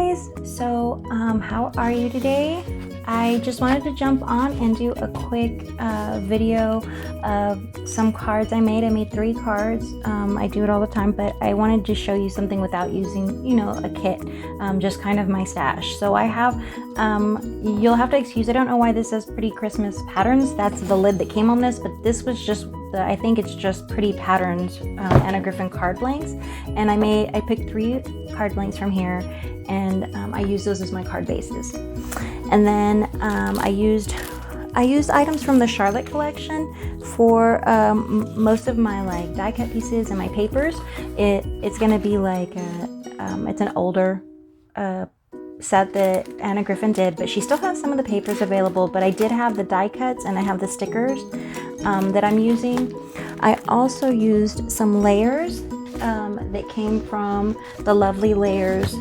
guys, so how are you today? I just wanted to jump on and do a quick video of some cards I made. I made 3 cards. I do it all the time, but I wanted to show you something without using, you know, a kit, just kind of my stash. So I have, you'll have to excuse, I don't know why this says Pretty Christmas Patterns. That's the lid that came on this, but this was just I think it's just Pretty Patterns Anna Griffin card blanks, and I picked 3 card blanks from here, and I use those as my card bases. And then I used items from the Charlotte collection for most of my like die cut pieces and my papers. It's gonna be like it's an older set that Anna Griffin did, but she still has some of the papers available, but I did have the die cuts and I have the stickers that I'm using. I also used some layers that came from the Lovely Layers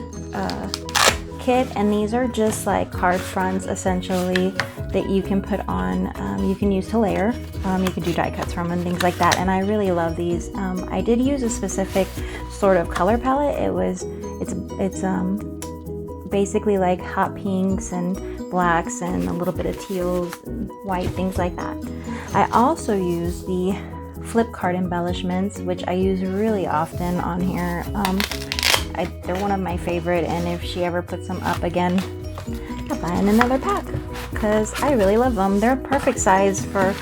kit, and these are just like card fronts essentially that you can put on, you can use to layer, you can do die cuts from and things like that, and I really love these. I did use a specific sort of color palette. It's basically like hot pinks and blacks and a little bit of teals and white, things like that. I also use the flip card embellishments, which I use really often on here. They're one of my favorite, and if she ever puts them up again, I'll buy in another pack because I really love them. They're a perfect size for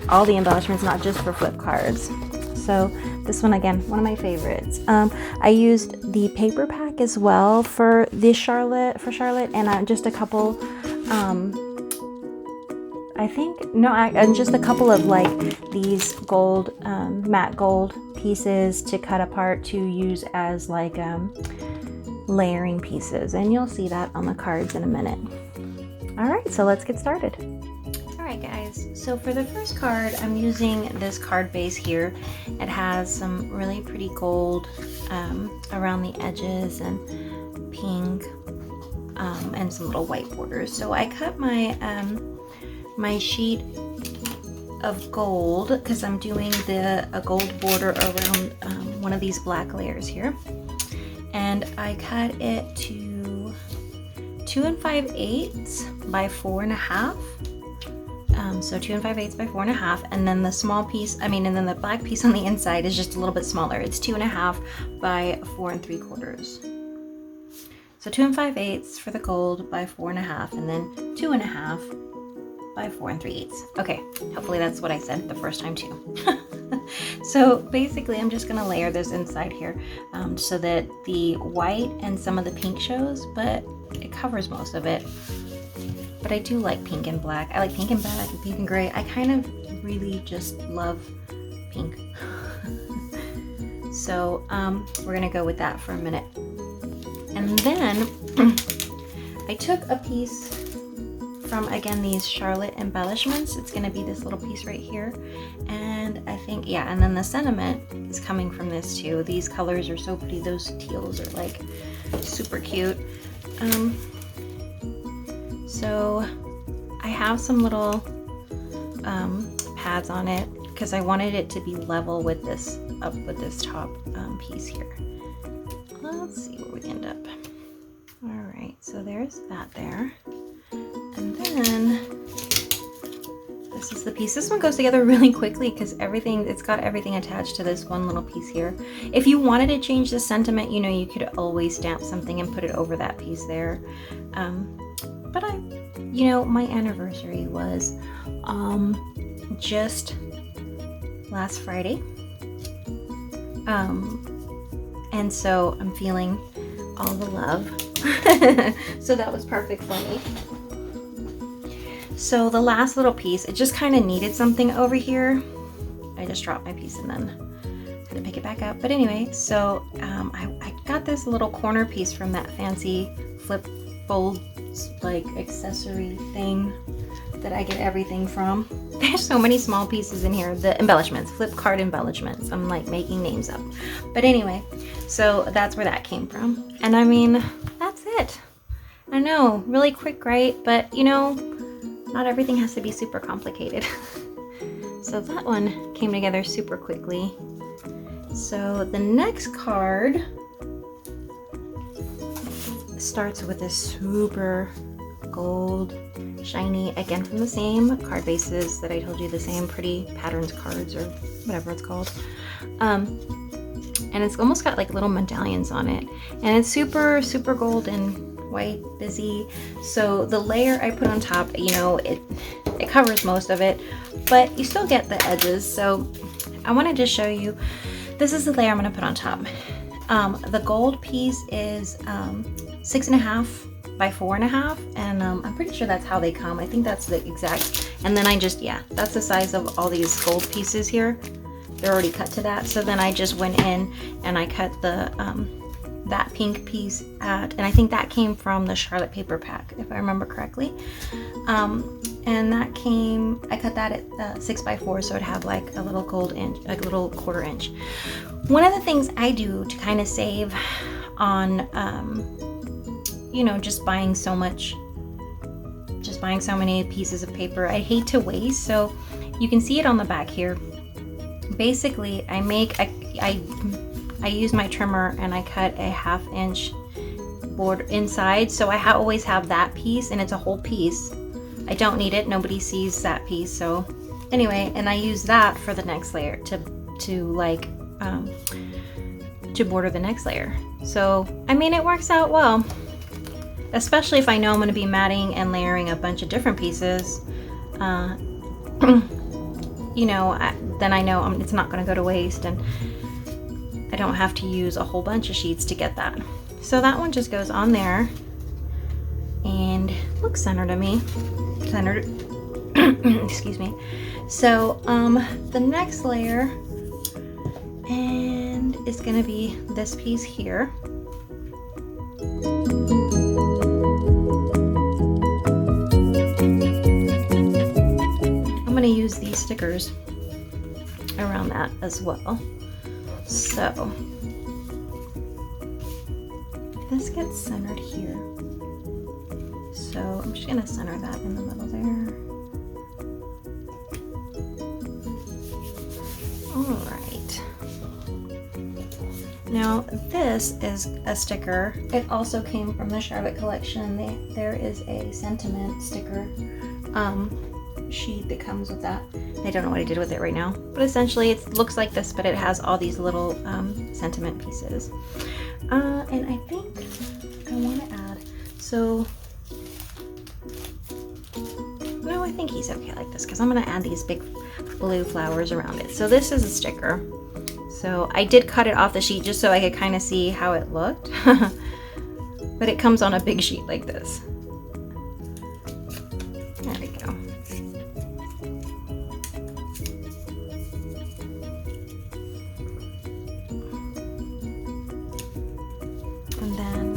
all the embellishments, not just for flip cards. So this one, again, one of my favorites. I used the paper pack as well for this Charlotte, and just a couple, and just a couple of like these gold, matte gold pieces to cut apart to use as like layering pieces, and you'll see that on the cards in a minute. All right, so let's get started. Alright guys, so for the first card, I'm using this card base here. It has some really pretty gold around the edges and pink and some little white borders. So I cut my my sheet of gold because I'm doing a gold border around one of these black layers here, and I cut it to 2 5/8 by 4 1/2. So 2 5/8 by 4 1/2, and then the small piece, and then the black piece on the inside is just a little bit smaller. It's 2 1/2 by 4 3/4. So 2 5/8 for the gold by 4 1/2, and then 2 1/2 by 4 3/8. Okay, hopefully that's what I said the first time too. So basically I'm just gonna layer this inside here so that the white and some of the pink shows, but it covers most of it. But I do like pink and black. I like pink and black and pink and gray. I kind of really just love pink. So we're gonna go with that for a minute. And then I took a piece from, again, these Charlotte embellishments. It's gonna be this little piece right here. And I think, yeah, and then the sentiment is coming from this too. These colors are so pretty. Those teals are like super cute. So I have some little pads on it because I wanted it to be level with this top piece here. Let's see where we end up. All right, so there's that there. And then this is the piece. This one goes together really quickly because it's got everything attached to this one little piece here. If you wanted to change the sentiment, you know, you could always stamp something and put it over that piece there. But my anniversary was just last Friday. And so I'm feeling all the love. So that was perfect for me. So the last little piece, it just kind of needed something over here. I just dropped my piece and then had to pick it back up. But anyway, so I got this little corner piece from that fancy flip fold like accessory thing that I get everything from. There's so many small pieces in here. The embellishments, flip card embellishments. I'm like making names up. But anyway, so that's where that came from. And I mean, that's it. I know, really quick, right? But you know, not everything has to be super complicated. So that one came together super quickly. So the next card starts with this super gold, shiny, again from the same card bases that I told you, the same Pretty Patterns cards or whatever it's called. And it's almost got like little medallions on it, and it's super gold and white busy. So the layer I put on top, you know, it covers most of it, but you still get the edges. So I want to just show you, this is the layer I'm going to put on top. The gold piece is 6.5 by 4.5, and I'm pretty sure that's how they come. I think that's the exact, and then I just, yeah, that's the size of all these gold pieces here. They're already cut to that. So then I just went in and I cut the that pink piece at, and I think that came from the Charlotte paper pack, if I remember correctly. And that came, I cut that at 6 by 4, so it'd have like a little gold inch, like a little 1/4 inch. One of the things I do to kind of save on, you know, just buying so many pieces of paper, I hate to waste. So you can see it on the back here. Basically, I use my trimmer and I cut a 1/2 inch board inside, so I always have that piece, and it's a whole piece. I don't need it, nobody sees that piece. So anyway, and I use that for the next layer to border the next layer. So I mean, it works out well, especially if I know I'm going to be matting and layering a bunch of different pieces. You know, then I know it's not going to go to waste, and I don't have to use a whole bunch of sheets to get that. So that one just goes on there and looks centered to me. Centered. Excuse me. So the next layer, and it's going to be this piece here. I'm going to use these stickers around that as well. So this gets centered here. So I'm just going to center that in the middle there. All right. Now this is a sticker. It also came from the Charlotte collection. There is a sentiment sticker sheet that comes with that. I don't know what I did with it right now, but essentially it looks like this, but it has all these little sentiment pieces. And I think I want to add, so no, I think he's okay like this, because I'm going to add these big blue flowers around it. So this is a sticker. So I did cut it off the sheet just so I could kind of see how it looked. But it comes on a big sheet like this. There we go. And then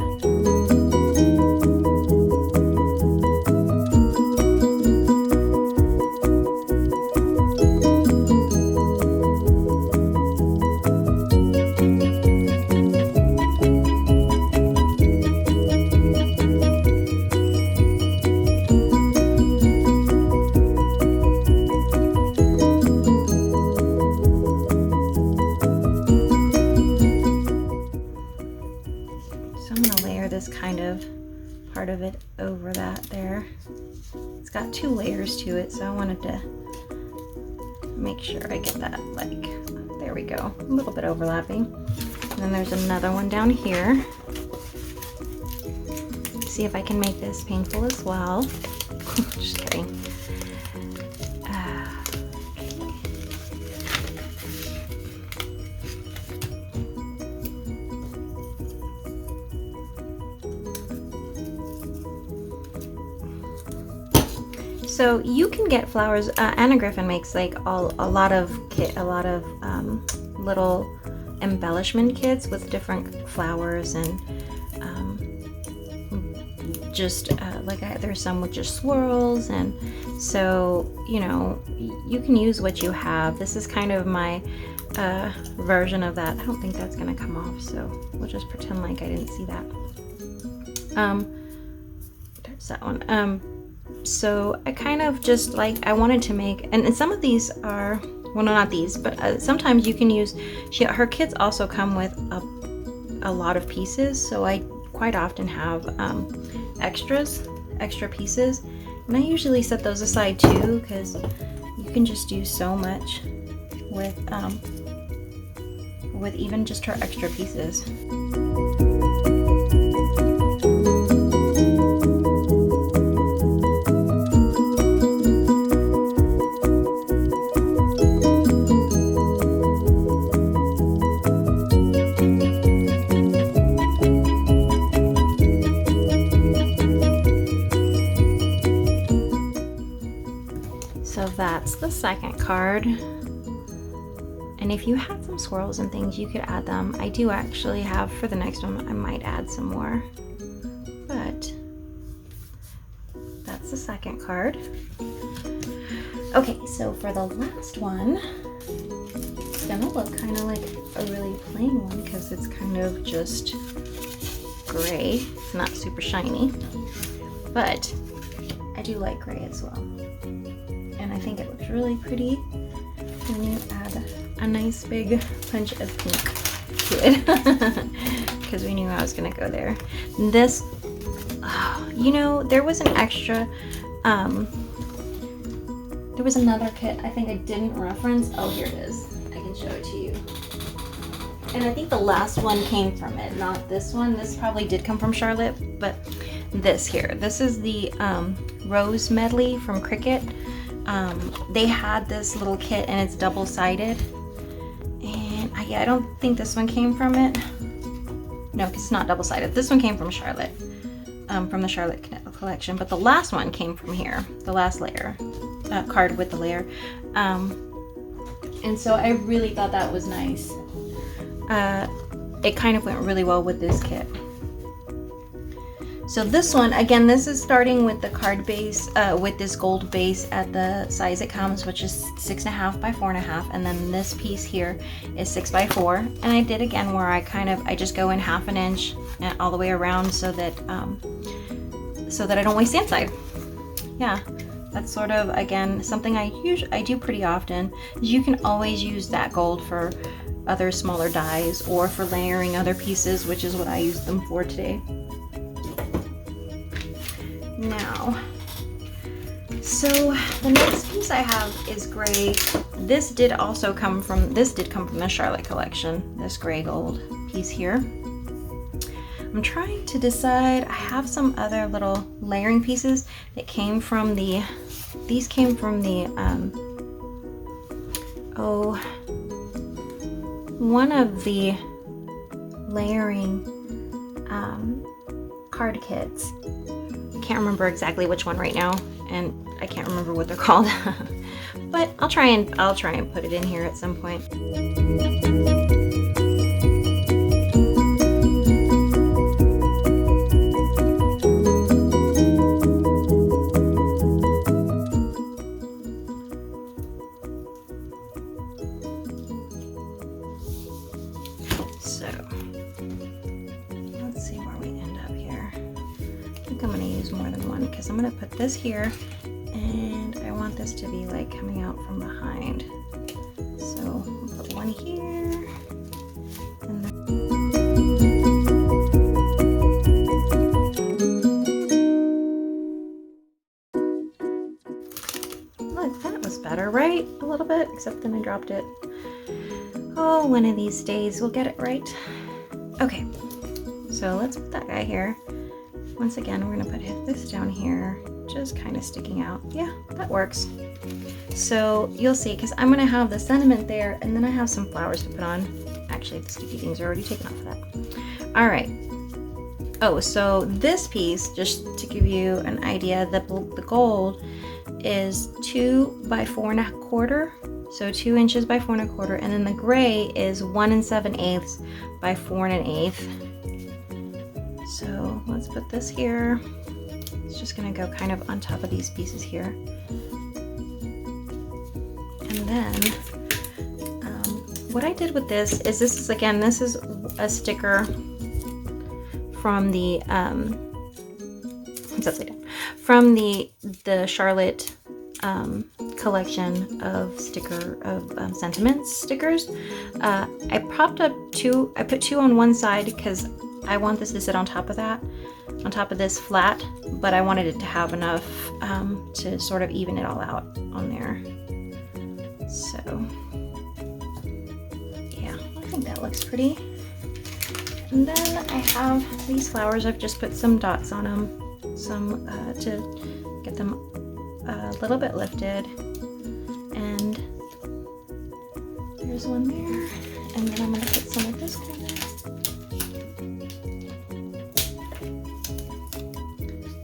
kind of part of it over that there. It's got 2 layers to it, so I wanted to make sure I get that, like, there we go, a little bit overlapping. And then there's another one down here. See if I can make this painful as well. Just kidding. So you can get flowers. Anna Griffin makes like a lot of little embellishment kits with different flowers, and there's some with just swirls, and so you know you can use what you have. This is kind of my version of that. I don't think that's gonna come off, so we'll just pretend like I didn't see that. There's that one. So I kind of just like, I wanted to make, and some of these are, well, no, not these, but sometimes you can use, her kits also come with a lot of pieces, so I quite often have extra pieces, and I usually set those aside too, because you can just do so much with even just her extra pieces. So that's the second card. And if you had some swirls and things, you could add them. I do actually have, for the next one, I might add some more. But that's the second card. Okay, so for the last one, it's gonna look kind of like a really plain one because it's kind of just gray. It's not super shiny, but I do like gray as well. And I think it looks really pretty when you add a nice big punch of pink to it, because we knew I was gonna go there. This, you know, there was an extra, there was another kit I think I didn't reference. Oh, here it is. I can show it to you. And I think the last one came from it, not this one. This probably did come from Charlotte, but this here. This is the Rose Medley from Cricut. They had this little kit and it's double-sided. And yeah, I don't think this one came from it. No, it's not double-sided. This one came from Charlotte, from the Charlotte collection. But the last one came from here, the last layer, card with the layer. And so I really thought that was nice. It kind of went really well with this kit. So this one, again, this is starting with the card base, with this gold base at the size it comes, which is 6.5 by 4.5, and then this piece here is 6 by 4. And I did again where I just go in 1/2 inch and all the way around so that I don't waste the inside. Yeah, that's sort of, again, something I do pretty often. You can always use that gold for other smaller dies or for layering other pieces, which is what I used them for today. Now, so the next piece I have is gray. This did come from the Charlotte collection, this gray gold piece here. I'm trying to decide, I have some other little layering pieces that came from these came from the, one of the layering card kits. Can't remember exactly which one right now, and I can't remember what they're called. But I'll try and put it in here at some point. So let's see where we end up here. I think I'm going to use more than one because I'm going to put this here and I want this to be like coming out from behind. So I'll put one here. And then look, that was better, right? A little bit, except then I dropped it. Oh, one of these days we'll get it right. Okay, so let's put that guy here. Once again, we're gonna put this down here, just kind of sticking out. Yeah, that works. So you'll see, because I'm gonna have the sentiment there, and then I have some flowers to put on. Actually, the sticky things are already taken off of that. All right. Oh, so this piece, just to give you an idea, the gold is 2 by 4 1/4. So 2 inches by 4 1/4, and then the gray is 1 7/8 by 4 1/8. So let's put this here. It's just gonna go kind of on top of these pieces here. And then what I did with this is this is a sticker from the from the Charlotte collection of sentiment stickers. I put two on one side because I want this to sit on top of that, on top of this flat, but I wanted it to have enough to sort of even it all out on there. So yeah, I think that looks pretty. And then I have these flowers. I've just put some dots on them, some to get them a little bit lifted. And there's one there. And then I'm gonna put some of this corner.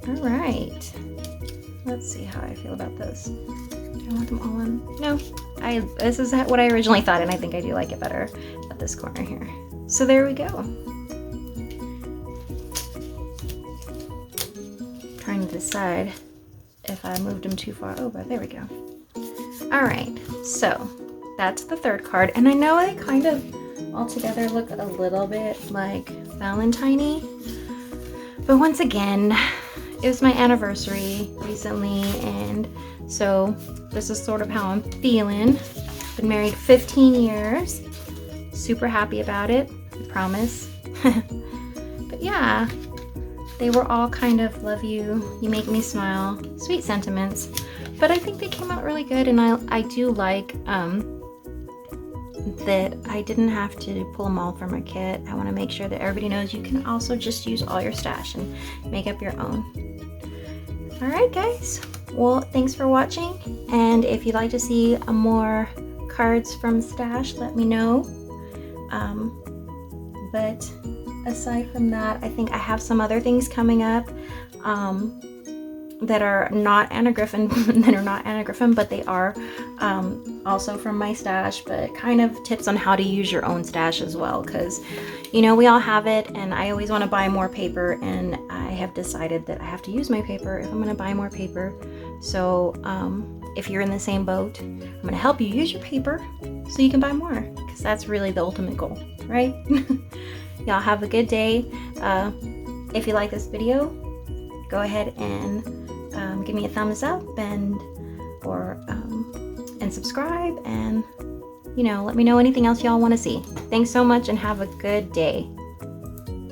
All right. Let's see how I feel about this. Do I want them all in? No. This is what I originally thought, and I think I do like it better at this corner here. So there we go. Trying to decide if I moved them too far over. There we go. All right, so that's the third card, and I know they kind of all together look a little bit like Valentine-y, but once again, it was my anniversary recently, and so this is sort of how I'm feeling. Been married 15 years, super happy about it, I promise. But yeah, they were all kind of love you, you make me smile, sweet sentiments. But I think they came out really good, and I do like that I didn't have to pull them all from a kit. I want to make sure that everybody knows you can also just use all your stash and make up your own. Alright guys, well thanks for watching, and if you'd like to see more cards from stash, let me know. But aside from that, I think I have some other things coming up that are not Anna Griffin, but they are also from my stash, but kind of tips on how to use your own stash as well, because you know we all have it, and I always want to buy more paper, and I have decided that I have to use my paper if I'm going to buy more paper. So if you're in the same boat, I'm going to help you use your paper so you can buy more, because that's really the ultimate goal, right? Y'all have a good day. If you like this video, go ahead and give me a thumbs up and subscribe, and you know, let me know anything else y'all want to see. Thanks so much, and have a good day.